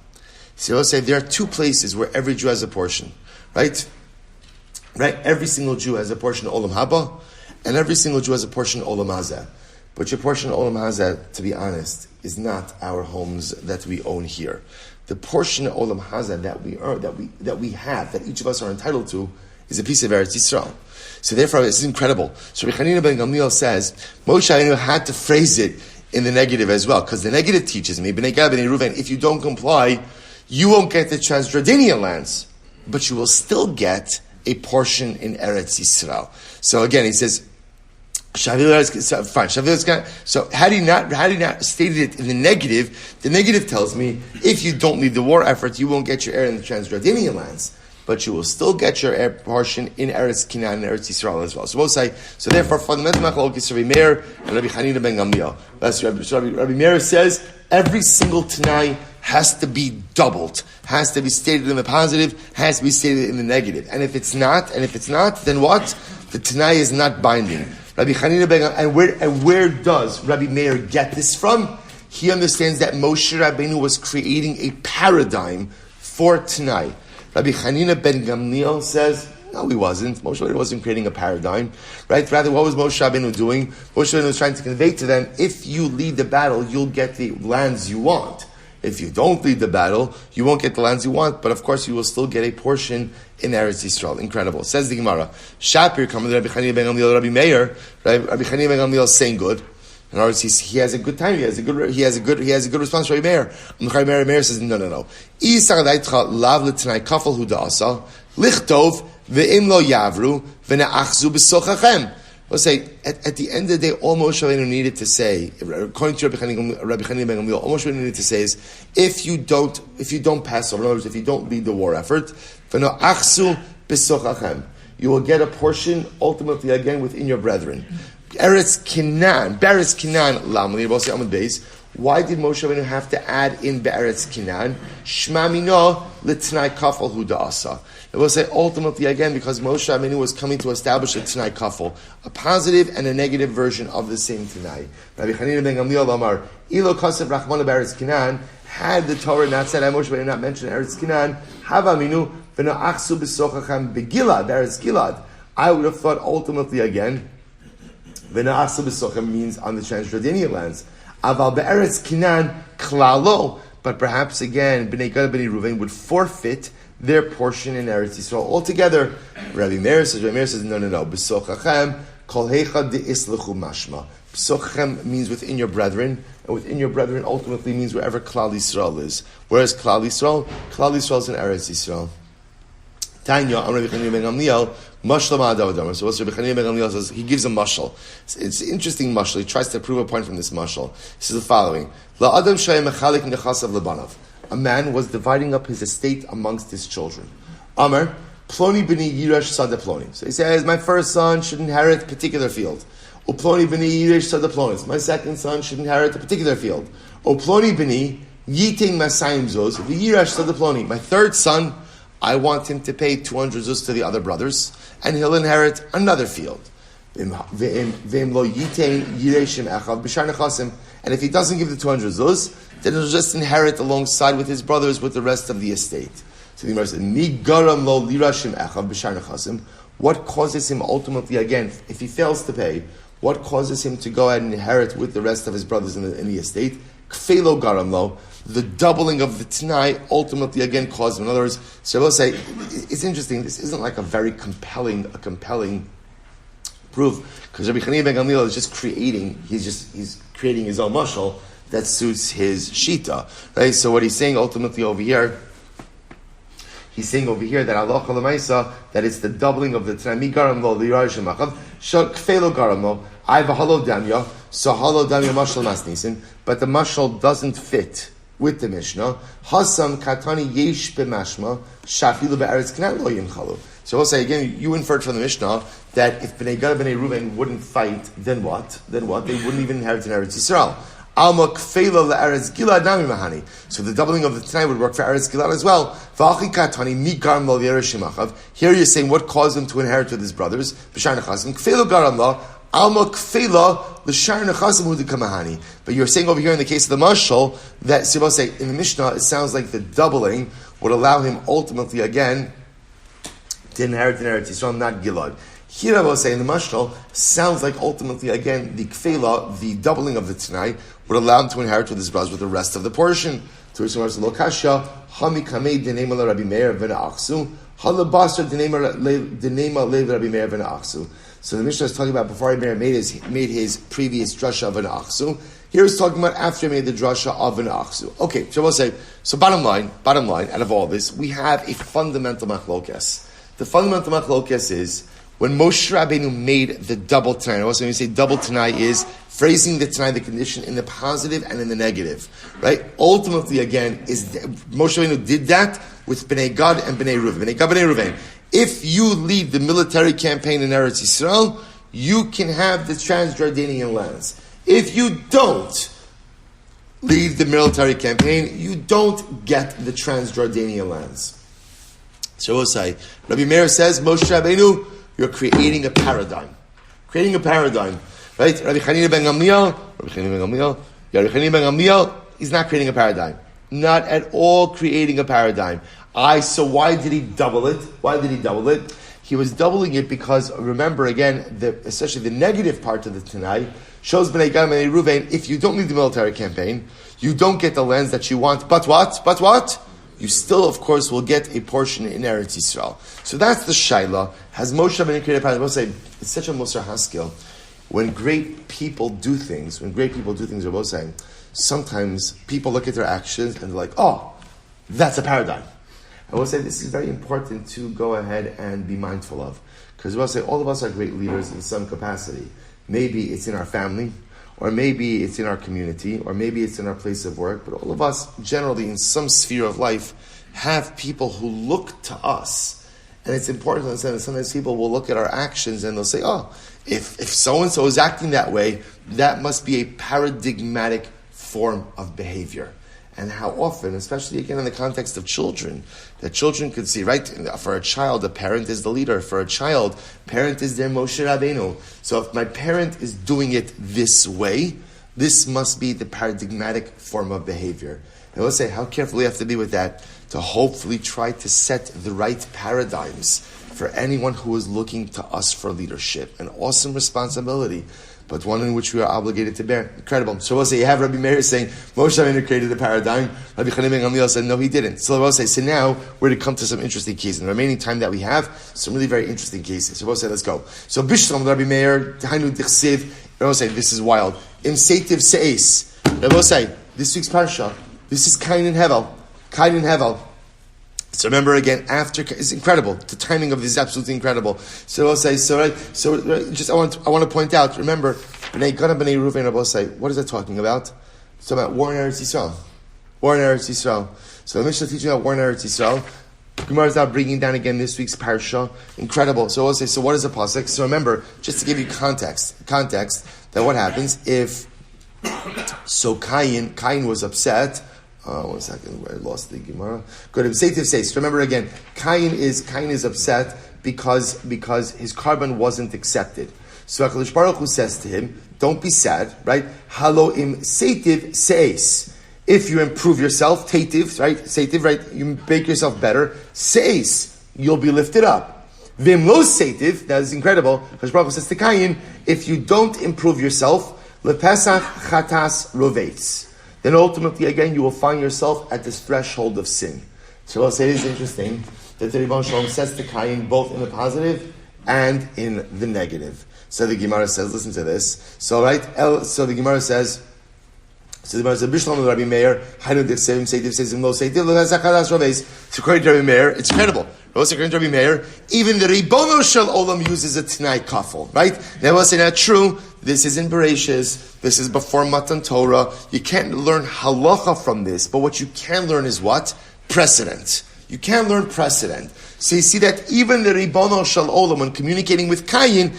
So we'll say there are two places where every Jew has a portion. Right? Right? Every single Jew has a portion of Olam Haba, and every single Jew has a portion of Olam Hazeh. But your portion of Olam Hazeh, to be honest, is not our homes that we own here. The portion of Olam Hazeh that we earn, that we have, that each of us are entitled to, is a piece of Eretz Yisrael. So therefore, this is incredible. So Rabbi Chanina ben Gamliel says, Moshe Rabbeinu had to phrase it in the negative as well, because the negative teaches me, Bnei Gad, Bnei Ruvain, if you don't comply, you won't get the Transjordanian lands, but you will still get a portion in Eretz Yisrael. So again, he says, Fine. So had he not stated it in the negative tells me if you don't lead the war effort, you won't get your heir in the Transjordanian lands, but you will still get your heir portion in Eretz Canaan and Eretz Yisrael as well. So both say, so therefore, fundamental machlokes Rabbi Meir and Rabbi Hanina ben Gamliel. That's Rabbi Meir says every single Tanai has to be doubled, has to be stated in the positive, has to be stated in the negative. And if it's not, then what? The Tanai is not binding. Rabbi Hanina ben Gamliel, and where does Rabbi Meir get this from? He understands that Moshe Rabbeinu was creating a paradigm for Tanai. Rabbi Hanina ben Gamliel says, no, he wasn't. Moshe Rabbeinu wasn't creating a paradigm, right? Rather, what was Moshe Rabbeinu doing? Moshe Rabbeinu was trying to convey to them, if you lead the battle, you'll get the lands you want. If you don't lead the battle, you won't get the lands you want, but of course you will still get a portion in Eretz Yisrael. Incredible. Says the Gemara, Shapir, coming to Rabbi Hanina ben Gamliel, Rabbi Meir, Rabbi Hanina ben Gamliel is saying good. In other words, he has a good time. He has a good response. Rabbi Meir. Rabbi Meir says, no. Lav l'tanai kafel hu da'asa lichtov ve'im lo yavru v'ne'achzu b'sochachem. We'll say at the end of the day, all Moshe Rabbeinu needed to say, according to Rabbi Hanina ben Gamliel, all Moshe Rabbeinu needed to say is, if you don't pass over, in other words, if you don't lead the war effort, v'ne'achzu b'sochachem, you will get a portion ultimately again within your brethren. Beres Canaan, Lamli, we'll say Amud Beis. Why did Moshe Rabbeinu have to add in Beres Canaan? Shma mino l'tnai kafel hu da'asa. It will say ultimately again because Moshe Rabbeinu was coming to establish a Tanai kafel, a positive and a negative version of the same Tanai. Rabbi Hanina ben Gamliel Amar, Ilo kasev rachmana Beres Canaan, had the Torah not said, Moshe Rabbeinu not mentioned Eretz Canaan, hava minu v'no'achsu b'sochachem begilad, Eretz Gilad. I would have thought ultimately again, V'na'asa b'sochem means on the Transjordanian lands. Aval be'eretz Canaan klalo. But perhaps again, Bnei Gad Bnei Ruvain would forfeit their portion in Eretz Yisrael altogether. Rabbi Meir says, no. B'sochachem kol heicha de'islechu mashma. B'sochachem means within your brethren, and within your brethren ultimately means wherever Klal Yisrael is. Whereas Klal Yisrael is in Eretz Yisrael. Tanya, Rabbi Hanina ben Gamliel, Mashal Ma'adav. So what's Rabbi Hanina ben Gamliel says? He gives a mashal. It's an interesting mashal. He tries to prove a point from this mashal. He says the following: La'adam shayim mechalik nechasav lebanav. A man was dividing up his estate amongst his children. Amar Ploni b'ni yirash sada ploni. So he says, my first son should inherit a particular field. O Ploni b'ni yirash sada plonis. My second son should inherit a particular field. O Ploni b'ni yiting masayim zos v'yirash sada ploni. My third son, I want him to pay 200 zuz to the other brothers, and he'll inherit another field. And if he doesn't give the 200 zuz, then he'll just inherit alongside with his brothers with the rest of the estate. So the Gemara says, what causes him ultimately, again, if he fails to pay, what causes him to go ahead and inherit with the rest of his brothers in the estate? Kfelo garam lo, the doubling of the Tanai ultimately again caused him. In other words, so I will say, it's interesting, this isn't like a very compelling proof, because Rabbi Hanina ben Gamliel is just creating his own mashal that suits his shita. Right? So what he's saying ultimately over here, that Allah Lamaisa, that it's the doubling of the Tanai. Garam lo liyarash machav, shal kfelo garam lo, I v'halo damya, so halo damya mashal masnisin, but the mashal doesn't fit with the Mishnah. Hasam katani yesh b'mashma shafilu be'eretz Canaan lo yimchalu. So we'll say again, you inferred from the Mishnah that if Bnei Gad Bnei Ruvain wouldn't fight, then what? They wouldn't even inherit in Eretz Yisrael. Alma kfeila le'eretz Gilad nami mahani. So the doubling of the Tanai would work for Eretz Gilad as well. V'achi katani mi garam lo l'yeresh shimachav. Here you're saying what caused him to inherit with his brothers? B'shar nechasim kfeila garam lo. Alma kfeila l'shar nechasim hu dekamahani. But you're saying over here in the case of the mashal that so say in the Mishnah it sounds like the doubling would allow him ultimately again to inherit in Eretz Yisrael, not Gilad. Here I will say in the mashal sounds like ultimately again the kfeila, the doubling of the Tanai, would allow him to inherit with his brothers with the rest of the portion. To which the Lokasha Hami Kamei Denema Le Rabbi Meir V'Na'achsu Halabasar Denema Le Rabbi Meir V'Na'achsu. So the Mishnah is talking about before Rabbi Meir made his previous drasha of an achsu. Here he's talking about after he made the drasha of an achsu. Okay, so we'll say, so bottom line, out of all this, we have a fundamental machlokes. The fundamental machlokes is, when Moshe Rabbeinu made the double Tanai, also when you say double Tanai is phrasing the Tanai, the condition, in the positive and in the negative, right? Ultimately, again, Moshe Rabbeinu did that with Bnei Gad and Bnei Reuven. Bnei Gad, Bnei Reuven. If you lead the military campaign in Eretz Yisrael, you can have the Transjordanian lands. If you don't lead the military campaign, you don't get the Transjordanian lands. So we'll say, Rabbi Meir says, Moshe Rabbeinu, you're creating a paradigm. Creating a paradigm. Right? Rabbi Chanina ben Gamliel, he's not creating a paradigm. Not at all creating a paradigm. So why did he double it? Why did he double it? He was doubling it because, remember again, especially the negative part of the Tanai, shows Bnei Gad and Bnei Reuven, if you don't lead the military campaign, you don't get the lands that you want. But what? You still, of course, will get a portion in Eretz Yisrael. So that's the Shaila. Has Moshe Rabbeinu created a paradigm? I will say, it's such a Musar Haskell. When great people do things, Rabbi saying, sometimes people look at their actions and they're like, oh, that's a paradigm. I will say this is very important to go ahead and be mindful of. Because I will say all of us are great leaders in some capacity. Maybe it's in our family, or maybe it's in our community, or maybe it's in our place of work, but all of us generally in some sphere of life have people who look to us. And it's important to understand that sometimes people will look at our actions and they'll say, oh, if so-and-so is acting that way, that must be a paradigmatic form of behavior. And how often, especially again in the context of children, that children could see, right? For a child, a parent is the leader. For a child, parent is their Moshe Rabbeinu. So if my parent is doing it this way, this must be the paradigmatic form of behavior. And let's say how careful we have to be with that to hopefully try to set the right paradigms for anyone who is looking to us for leadership. An awesome responsibility, but one in which we are obligated to bear. Incredible. So we'll say you have Rabbi Meir saying Moshe Rabbeinu created the paradigm. Rabbi Chanina ben Gamliel said no, he didn't. So we'll say, so now we're to come to some interesting cases. In the remaining time that we have, some really very interesting cases. So we'll say, let's go. So Bishlam Rabbi Meir, Hainu Dichsiv. We'll say this is wild. Im Seitiv Seis. We'll say this week's parsha. This is Kain and Hevel. Kain and Hevel. So remember again, it's incredible. The timing of this is absolutely incredible. So I'll say, I want to point out, remember, Bnei Gad and Bnei Reuven, I'll say, what is that talking about? It's about war in Eretz Yisrael. War in Eretz Yisrael. So the Mishnah teaching about war in Eretz Yisrael. Gemara is now bringing down again this week's parsha. Incredible. So I'll say, so what is a pasuk? So remember, just to give you context, that what happens if, so Cain was upset. 1 second, I lost the Gemara. Good. Seitiv says. Remember again, Cain is upset because his carbon wasn't accepted. So HaKadosh Baruch Hu says to him, "Don't be sad, right? Halo im seitiv says. If you improve yourself, teitiv, right? Seitiv, right? You make yourself better. Says you'll be lifted up. Vim lo seitiv. That is incredible. HaKadosh Baruch Hu says to Cain, if you don't improve yourself, lepesach chatas roveitz. Then ultimately, again, you will find yourself at this threshold of sin. So I'll say it is interesting that the Rebbeinu Shalom says to Cain both in the positive and in the negative. So the Gemara says, listen to this. So the Gemara says, Bishlam Rabbi Meir, Hainu Dichsev, Seitiv says, Lo Seitiv, Lechazachadas Roveis. So according to Rabbi Meir, it's credible. According to Rabbi Meir, even the Ribono Shel Olam uses a Tanai Kafel, right? Now we'll say not true. This is in Bereshis. This is before Matan Torah. You can't learn halacha from this, but what you can learn is what? Precedent. You can learn precedent. So you see that even the Ribono Shel Olam, when communicating with Cain,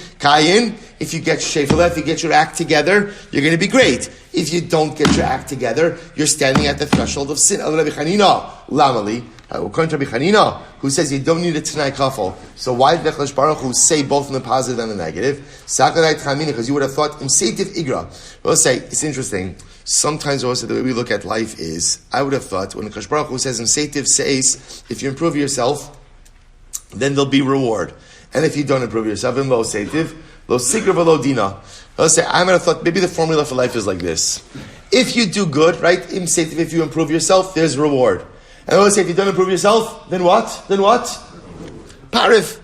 if you get shefela, if you get your act together, you're going to be great. If you don't get your act together, you're standing at the threshold of sin. Rabbi Chanina, Lamali, according to Rabbi Chanina, who says you don't need a Tanai Kafel. So why did HaKadosh Baruch Hu say both in the positive and the negative? Because you would have thought Imseitiv Igra. We'll say, it's interesting. Sometimes also the way we look at life is, I would have thought when HaKadosh Baruch Hu says Imseitiv says, if you improve yourself, then there'll be reward. And if you don't improve yourself, in lo seitiv, lo sigra v'lo dina. I'll say, I might have thought maybe the formula for life is like this. If you do good, right? Im seitiv, if you improve yourself, there's reward. And I will say, if you don't improve yourself, then what? Parif.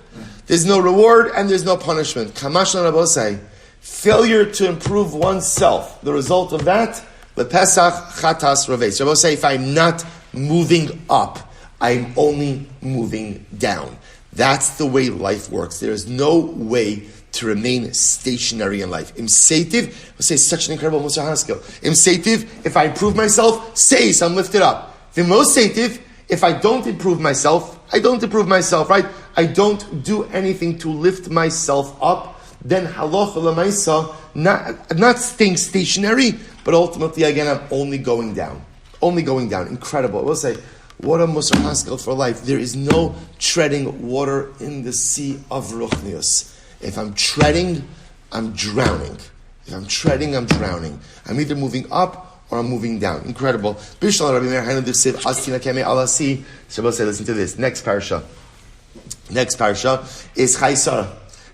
There's no reward and there's no punishment. Kamashlan Rabbi say, failure to improve oneself. The result of that, lepesach chatas roveis. Rabbi say, if I'm not moving up, I'm only moving down. That's the way life works. There is no way to remain stationary in life. Im Seitiv, I'll say such an incredible Musar Haskell. Im Seitiv, if I improve myself, so I'm lifted up. V'mo Seitiv, if I don't improve myself, I don't improve myself, right? I don't do anything to lift myself up, then halacha l'maisa, not staying stationary, but ultimately, again, I'm only going down. Only going down. Incredible. I will say, what a Musar Haskell for life. There is no treading water in the sea of Ruchnius. If I'm treading, I'm drowning. If I'm treading, I'm drowning. I'm either moving up or I'm moving down. Incredible. So we'll say, listen to this. Next parasha is Chai Sora.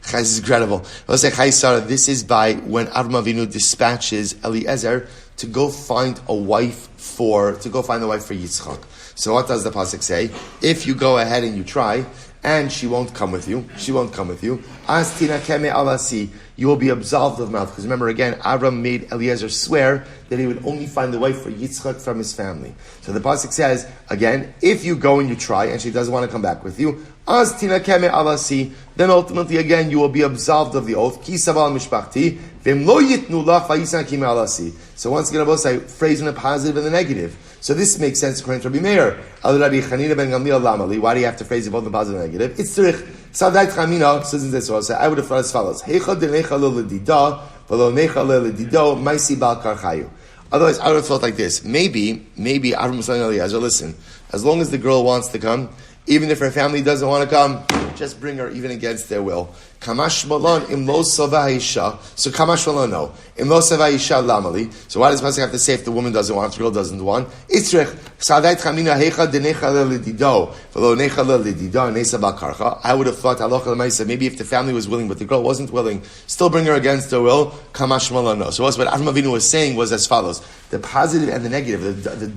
Chai is incredible. We'll say Chai Sora. This is by when Avraham Avinu dispatches Eliezer to go find a wife for Yitzchak. So what does the pasuk say? If you go ahead and you try, and she won't come with you, as tina keme alasi, you will be absolved of mouth. Because remember again, Avraham made Eliezer swear that he would only find the wife for Yitzchak from his family. So the pasuk says, again, if you go and you try, and she doesn't want to come back with you, as tina keme alasi, then ultimately again, you will be absolved of the oath. Ki saval mishpachti, v'im lo yitnu lach v'yisan kime alasi. So once again, I phrase in the positive and the negative. So this makes sense according to Rabbi Meir. Al Rabbi Chanina ben Gamliel Lamali. Why do you have to phrase it both in the positive and negative? It's tzurich. Sadait Chamina says in this also. I would have thought as follows: Heicha denecha lo ledida, v'lo necha lo ledido, maisi bal karchayu. Otherwise, I would have thought like this: maybe Avraham was telling Eliezer, listen, as long as the girl wants to come, even if her family doesn't want to come, just bring her even against their will. Kamash malon im lo savaisha. So kamash malon no. Im lo savaisha lamali. So why does Pasuk have to say if the woman doesn't want, if the girl doesn't want? Itzrich sadait chamina hecha denecha lelidido v'lo necha lelidido nesa bakarcha. I would have thought halacha l'maisa. Maybe if the family was willing, but the girl wasn't willing, still bring her against her will. Kamash malon no. So what Avraham Avinu was saying was as follows: the positive and the negative, the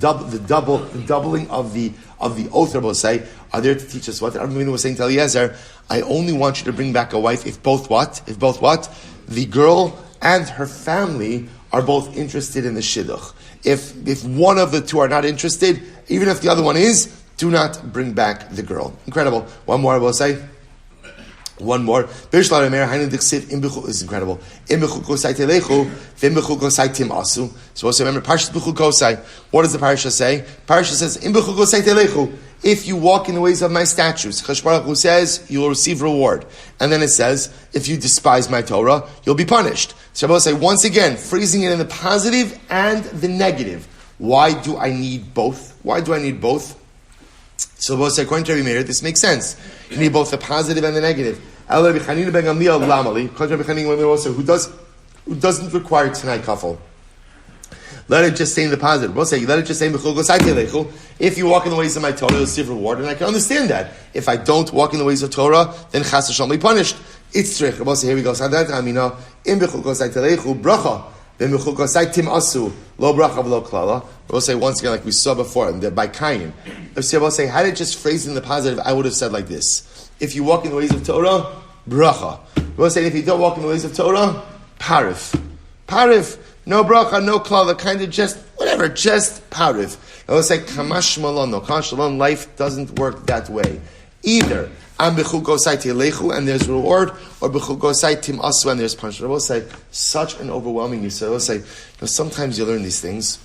doubling of the oath, Rabbi say, are there to teach us what Avraham Avinu was saying to Eliezer. I only want you to bring back a wife if both what? The girl and her family are both interested in the shidduch. If one of the two are not interested, even if the other one is, do not bring back the girl. Incredible. One more I will say. One more. Is incredible. So also remember, Parshas B'chu Kosai. What does the parasha say? Parasha says, if you walk in the ways of my statutes, Chashon Baruch Hu says, you will receive reward. And then it says, if you despise my Torah, you'll be punished. So I will say, once again, freezing it in the positive and the negative. Why do I need both? So both say, according to Rabbi Meir, this makes sense. You need both the positive and the negative. Who doesn't require tonight kafel? Let it just say in the positive. We'll say, let it just say, if you walk in the ways of my Torah, you'll receive reward. And I can understand that. If I don't walk in the ways of Torah, then chas v'shalom be punished. It's trich. We'll say, here we go. We'll say once again, like we saw before, by Cain. We'll say, had it just phrased in the positive, I would have said like this. If you walk in the ways of Torah, bracha. We'll say, if you don't walk in the ways of Torah, parif. No bracha, no klala, kind of just, whatever, just parif. We'll say, kamash malon, no, kamash malon, life doesn't work that way. Either, am b'chu gosai tilechu, and there's reward, or b'chu gosai tim asu, and there's punishment. We'll say, such an overwhelming use. So we'll say, sometimes you learn these things,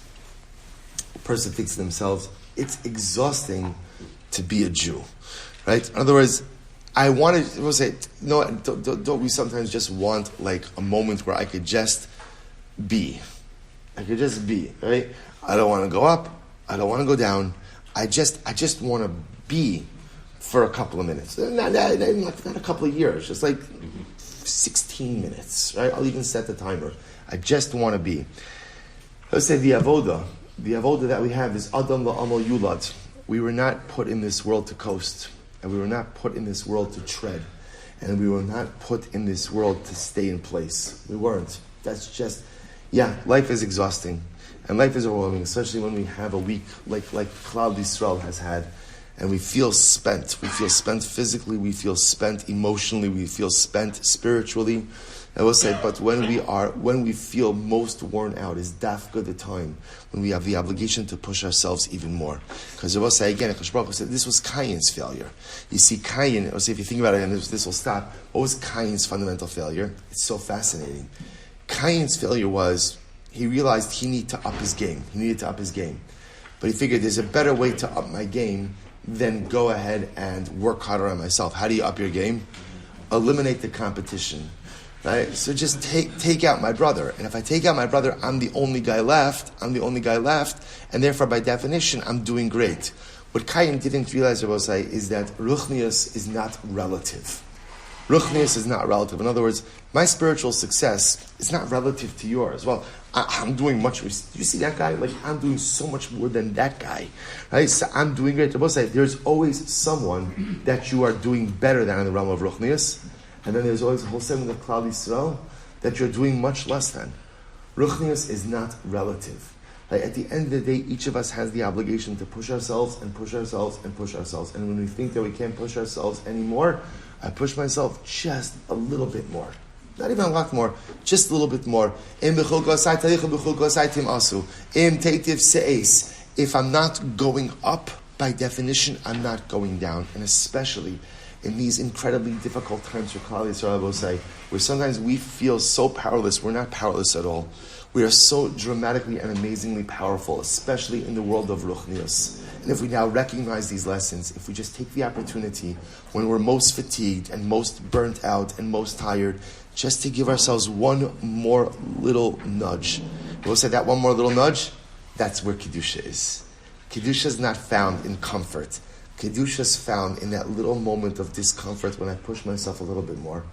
a person thinks to themselves, it's exhausting to be a Jew. Right? In other words, we'll say, don't we sometimes just want like a moment where I could just be? Right? I don't want to go up. I don't want to go down. I just want to be for a couple of minutes. Not a couple of years. Just like 16 minutes. Right? I'll even set the timer. I just want to be. Let's say the avoda that we have is Adam la'amal yulad. We were not put in this world to coast. And we were not put in this world to tread. And we were not put in this world to stay in place. We weren't. That's just, life is exhausting. And life is overwhelming, especially when we have a week like Klal Yisrael has had. and we feel spent. We feel spent physically, we feel spent emotionally, we feel spent spiritually. I will say, but when we feel most worn out is dafka the time when we have the obligation to push ourselves even more. Because I will say again, Akash Baruch Hu said this was Cain's failure. You see, Cain, I'll say if you think about it, and this will stop, what was Cain's fundamental failure? It's so fascinating. Cain's failure was, he realized he needed to up his game. But he figured there's a better way to up my game than go ahead and work harder on myself. How do you up your game? Eliminate the competition. Right? So just take out my brother. And if I take out my brother, I'm the only guy left, and therefore by definition, I'm doing great. What Cain didn't realize, I will say, is that ruchnius is not relative. Ruchnius is not relative. In other words, my spiritual success is not relative to yours. Well, I'm doing much. You see that guy? Like, I'm doing so much more than that guy. Right? So I'm doing great. I will say, there's always someone that you are doing better than in the realm of ruchnius. And then there's always a whole segment of Klal Yisrael that you're doing much less than. Ruchnius is not relative. Like, at the end of the day, each of us has the obligation to push ourselves and push ourselves and push ourselves. And when we think that we can't push ourselves anymore, I push myself just a little bit more. Not even a lot more, just a little bit more. If I'm not going up, by definition, I'm not going down. And especially in these incredibly difficult times for Klal Yisrael, I will say, where sometimes we feel so powerless, we're not powerless at all. We are so dramatically and amazingly powerful, especially in the world of Ruchnius. And if we now recognize these lessons, if we just take the opportunity when we're most fatigued and most burnt out and most tired, just to give ourselves one more little nudge. We'll say that one more little nudge, that's where Kiddusha is. Kiddusha is not found in comfort. Kiddusha is found in that little moment of discomfort when I push myself a little bit more.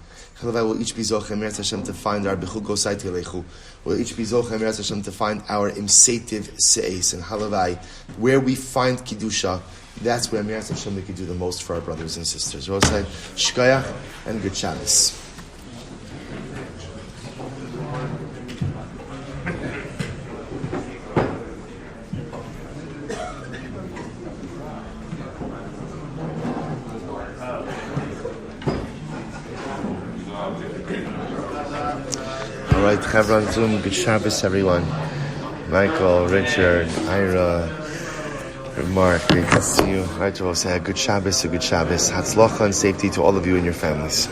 We'll each be zochem Meretz Hashem to find our bechugosai telechu. We'll each be zochem Meretz Hashem to find our imsative seis and halavai. Where we find Kiddusha, that's where Meretz Hashem we can do the most for our brothers and sisters. We'll say Shkoyach and Good Shabbos. All right, Chevron Zoom, good Shabbos, everyone. Michael, Richard, Ira, Mark, great to see you. All right, we'll say a good Shabbos, Hatzlacha and safety to all of you and your families.